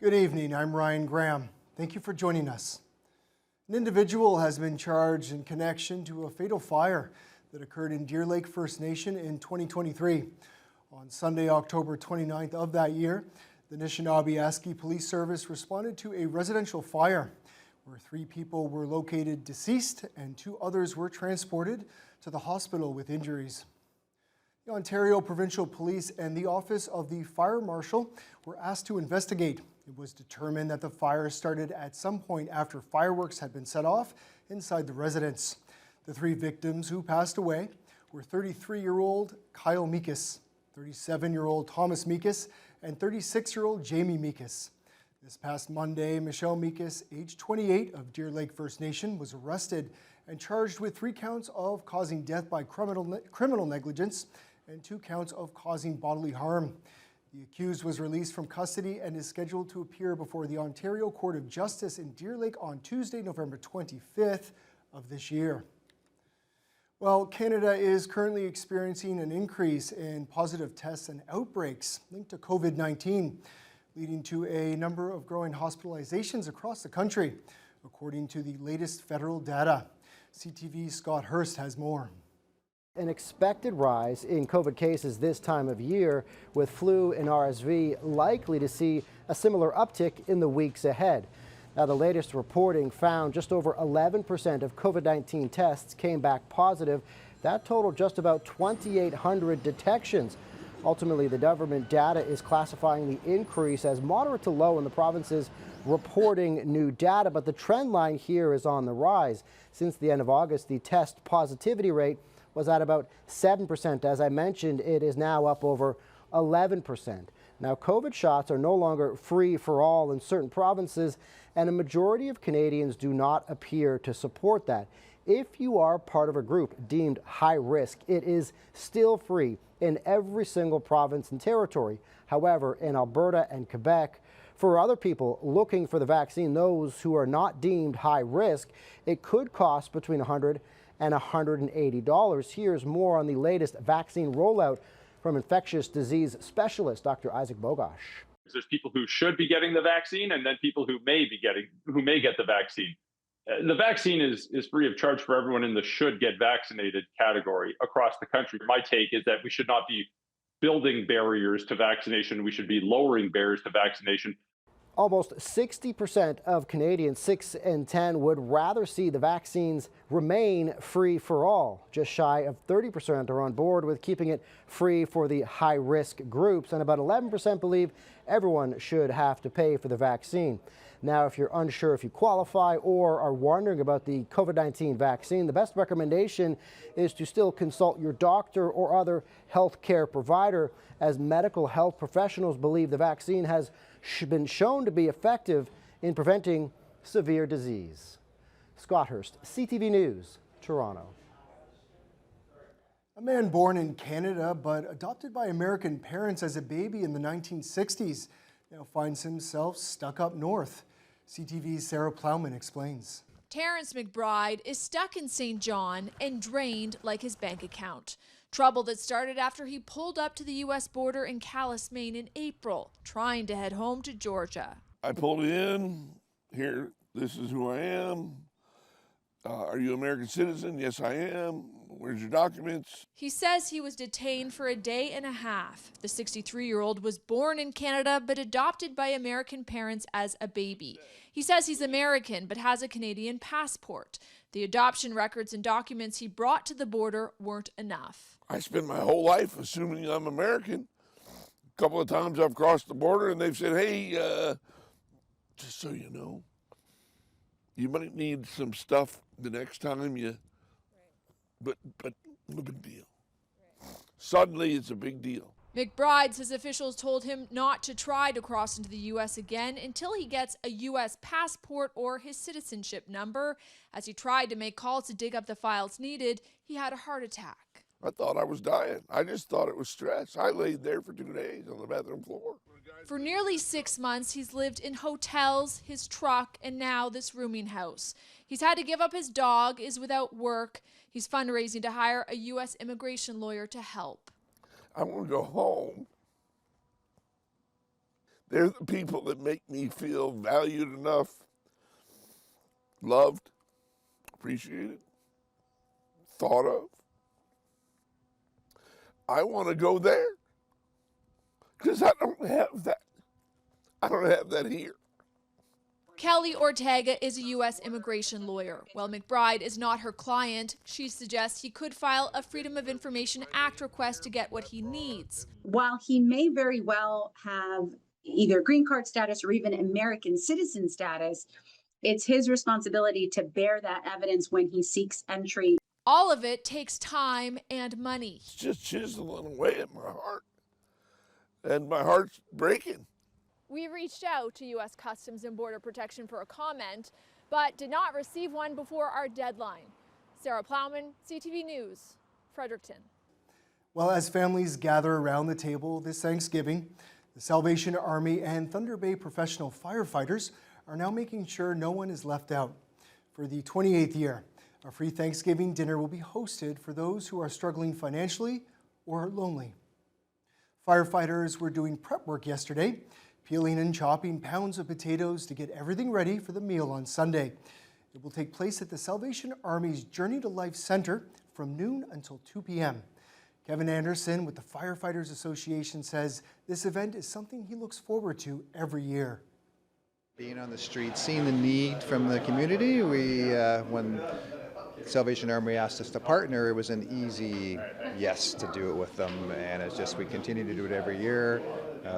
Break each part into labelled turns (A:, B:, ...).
A: Good evening, I'm Ryan Graham. Thank you for joining us. An individual has been charged in connection to a fatal fire that occurred in Deer Lake First Nation in 2023. On Sunday, October 29th of that year, the Anishinaabe Police Service responded to a residential fire where 3 people were located deceased and 2 others were transported to the hospital with injuries. The Ontario Provincial Police and the Office of the Fire Marshal were asked to investigate. It was determined that the fire started at some point after fireworks had been set off inside the residence. The 3 victims who passed away were 33-year-old Kyle Meekus, 37-year-old Thomas Meekus, and 36-year-old Jamie Meekus. This past Monday, Michelle Meekus, age 28 of Deer Lake First Nation, was arrested and charged with 3 counts of causing death by criminal negligence and 2 counts of causing bodily harm. The accused was released from custody and is scheduled to appear before the Ontario Court of Justice in Deer Lake on Tuesday, November 25th of this year. Well, Canada is currently experiencing an increase in positive tests and outbreaks linked to COVID-19, leading to a number of growing hospitalizations across the country, according to the latest federal data. CTV's Scott Hurst has more.
B: An expected rise in COVID cases this time of year, with flu and RSV likely to see a similar uptick in the weeks ahead. Now, the latest reporting found just over 11% of COVID-19 tests came back positive. That totaled just about 2,800 detections. Ultimately, the government data is classifying the increase as moderate to low in the provinces reporting new data, but the trend line here is on the rise. Since the end of August, the test positivity rate was at about 7%. As I mentioned, it is now up over 11%. Now, COVID shots are no longer free for all in certain provinces, and a majority of Canadians do not appear to support that. If you are part of a group deemed high risk, it is still free in every single province and territory. However, in Alberta and Quebec, for other people looking for the vaccine, those who are not deemed high risk, it could cost between $100 and $180. Here's more on the latest vaccine rollout from infectious disease specialist Dr. Isaac Bogosh.
C: There's people who should be getting the vaccine, and then people who may get the vaccine. The vaccine is free of charge for everyone in the should get vaccinated category across the country. My take is that we should not be building barriers to vaccination. We should be lowering barriers to vaccination.
B: Almost 60% of Canadians 6 in 10 would rather see the vaccines remain free for all. Just shy of 30% are on board with keeping it free for the high-risk groups, and about 11% believe everyone should have to pay for the vaccine. Now, if you're unsure if you qualify or are wondering about the COVID-19 vaccine, the best recommendation is to still consult your doctor or other health care provider, as medical health professionals believe the vaccine has been shown to be effective in preventing severe disease. Scott Hurst, CTV News, Toronto.
A: A man born in Canada but adopted by American parents as a baby in the 1960s now finds himself stuck up north. CTV's Sarah Plowman explains.
D: Terrence McBride is stuck in St. John and drained like his bank account. Trouble that started after he pulled up to the U.S. border in Calais, Maine in April, trying to head home to Georgia.
E: I pulled in. Here, this is who I am. Are you an American citizen? Yes, I am. Where's your documents?
D: He says he was detained for a day and a half. The 63-year-old was born in Canada but adopted by American parents as a baby. He says he's American but has a Canadian passport. The adoption records and documents he brought to the border weren't enough.
E: I spent my whole life assuming I'm American. A couple of times I've crossed the border and they've said, hey, just so you know, you might need some stuff the next time you, but no big deal. Suddenly it's a big deal.
D: McBride says officials told him not to try to cross into the U.S. again until he gets a U.S. passport or his citizenship number. As he tried to make calls to dig up the files needed, he had a heart attack.
E: I thought I was dying. I just thought it was stress. I laid there for 2 days on the bathroom floor.
D: For nearly 6 months, he's lived in hotels, his truck, and now this rooming house. He's had to give up his dog, is without work. He's fundraising to hire a U.S. immigration lawyer to help.
E: I want to go home. They're the people that make me feel valued enough, loved, appreciated, thought of. I want to go there because I don't have that. I don't have that here.
D: Kelly Ortega is a U.S. immigration lawyer. While McBride is not her client, she suggests he could file a Freedom of Information Act request to get what he needs.
F: While he may very well have either green card status or even American citizen status, it's his responsibility to bear that evidence when he seeks entry.
D: All of it takes time and money.
E: It's just chiseling away at my heart. And my heart's breaking.
D: We reached out to U.S. Customs and Border Protection for a comment, but did not receive one before our deadline. Sarah Plowman, CTV News, Fredericton.
A: Well, as families gather around the table this Thanksgiving, the Salvation Army and Thunder Bay professional firefighters are now making sure no one is left out. For the 28th year, a free Thanksgiving dinner will be hosted for those who are struggling financially or lonely. Firefighters were doing prep work yesterday, peeling and chopping pounds of potatoes to get everything ready for the meal on Sunday. It will take place at the Salvation Army's Journey to Life Center from noon until 2 p.m. Kevin Anderson with the Firefighters Association says this event is something he looks forward to every year.
G: Being on the street, seeing the need from the community, when Salvation Army asked us to partner, it was an easy yes to do it with them, and it's just we continue to do it every year.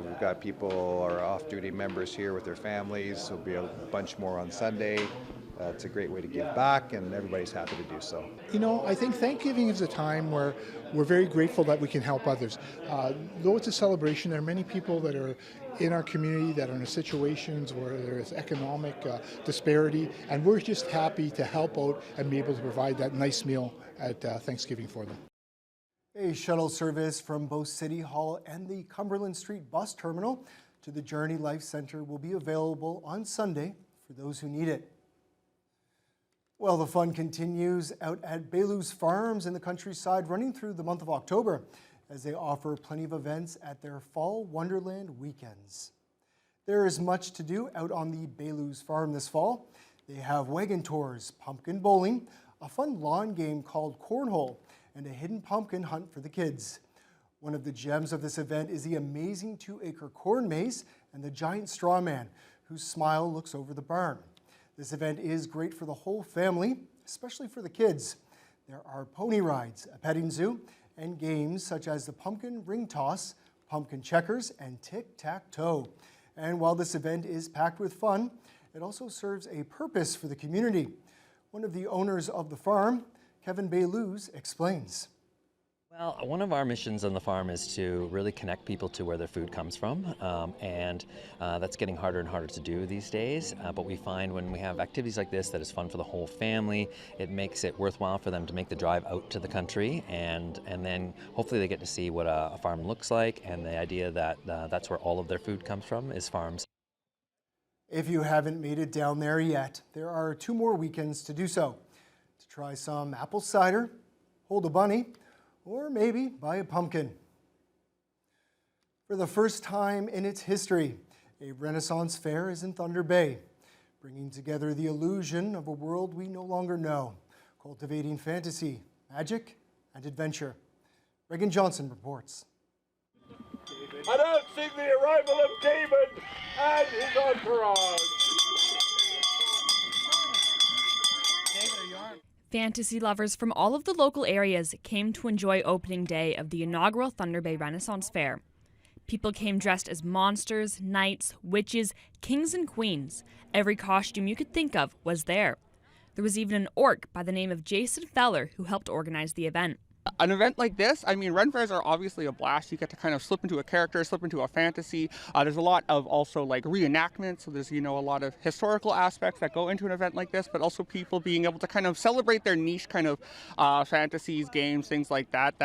G: We've got people, our off-duty members here with their families. There'll be a bunch more on Sunday. It's a great way to give back, and everybody's happy to do so.
H: You know, I think Thanksgiving is a time where we're very grateful that we can help others. Though it's a celebration, there are many people that are in our community that are in situations where there is economic disparity, and we're just happy to help out and be able to provide that nice meal at Thanksgiving for them.
A: A shuttle service from both City Hall and the Cumberland Street bus terminal to the Journey Life Center will be available on Sunday for those who need it. Well, the fun continues out at Baylou's Farms in the countryside running through the month of October as they offer plenty of events at their Fall Wonderland weekends. There is much to do out on the Baylou's Farm this fall. They have wagon tours, pumpkin bowling, a fun lawn game called Cornhole, and a hidden pumpkin hunt for the kids. One of the gems of this event is the amazing 2-acre corn maze and the giant straw man whose smile looks over the barn. This event is great for the whole family, especially for the kids. There are pony rides, a petting zoo, and games such as the pumpkin ring toss, pumpkin checkers, and tic-tac-toe. And while this event is packed with fun, it also serves a purpose for the community. One of the owners of the farm, Kevin Baylouz, explains.
I: Well, one of our missions on the farm is to really connect people to where their food comes from, and that's getting harder and harder to do these days. But we find when we have activities like this that is fun for the whole family, it makes it worthwhile for them to make the drive out to the country, and then hopefully they get to see what a farm looks like, and the idea that that's where all of their food comes from is farms.
A: If you haven't made it down there yet, there are 2 more weekends to do so. To try some apple cider, hold a bunny, or maybe buy a pumpkin. For the first time in its history, a Renaissance fair is in Thunder Bay, bringing together the illusion of a world we no longer know, cultivating fantasy, magic, and adventure. Reagan Johnson reports.
E: Announcing the arrival of David and his entourage.
J: Fantasy lovers from all of the local areas came to enjoy opening day of the inaugural Thunder Bay Renaissance Fair. People came dressed as monsters, knights, witches, kings, and queens. Every costume you could think of was there. There was even an orc by the name of Jason Feller who helped organize the event.
K: An event like this, I mean, Ren fairs are obviously a blast. You get to kind of slip into a character, slip into a fantasy. There's a lot of also like reenactments, so there's, you know, a lot of historical aspects that go into an event like this, but also people being able to kind of celebrate their niche kind of fantasies, games, things like that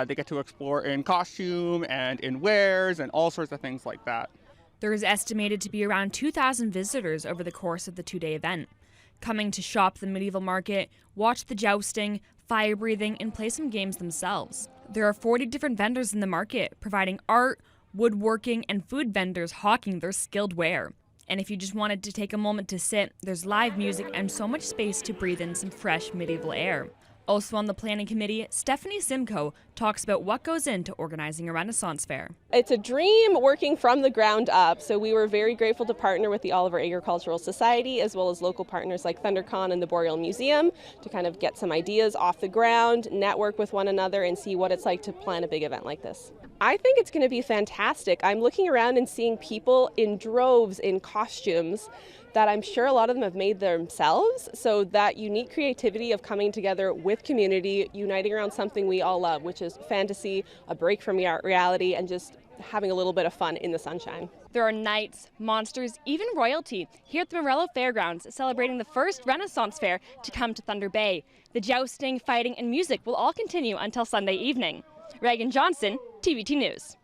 K: they get to explore in costume and in wares and all sorts of things like that.
J: There is estimated to be around 2,000 visitors over the course of the 2-day event, coming to shop the medieval market, watch the jousting, fire breathing, and play some games themselves. There are 40 different vendors in the market providing art, woodworking, and food vendors hawking their skilled ware. And if you just wanted to take a moment to sit, there's live music and so much space to breathe in some fresh medieval air. Also on the planning committee, Stephanie Simcoe talks about what goes into organizing a Renaissance Fair.
L: It's a dream working from the ground up, so we were very grateful to partner with the Oliver Agricultural Society as well as local partners like ThunderCon and the Boreal Museum to kind of get some ideas off the ground, network with one another, and see what it's like to plan a big event like this. I think it's going to be fantastic. I'm looking around and seeing people in droves in costumes that I'm sure a lot of them have made themselves. So that unique creativity of coming together with community, uniting around something we all love, which is fantasy, a break from reality, and just having a little bit of fun in the sunshine.
J: There are knights, monsters, even royalty here at the Morello Fairgrounds, celebrating the first Renaissance Fair to come to Thunder Bay. The jousting, fighting, and music will all continue until Sunday evening. Reagan Johnson, TBT News.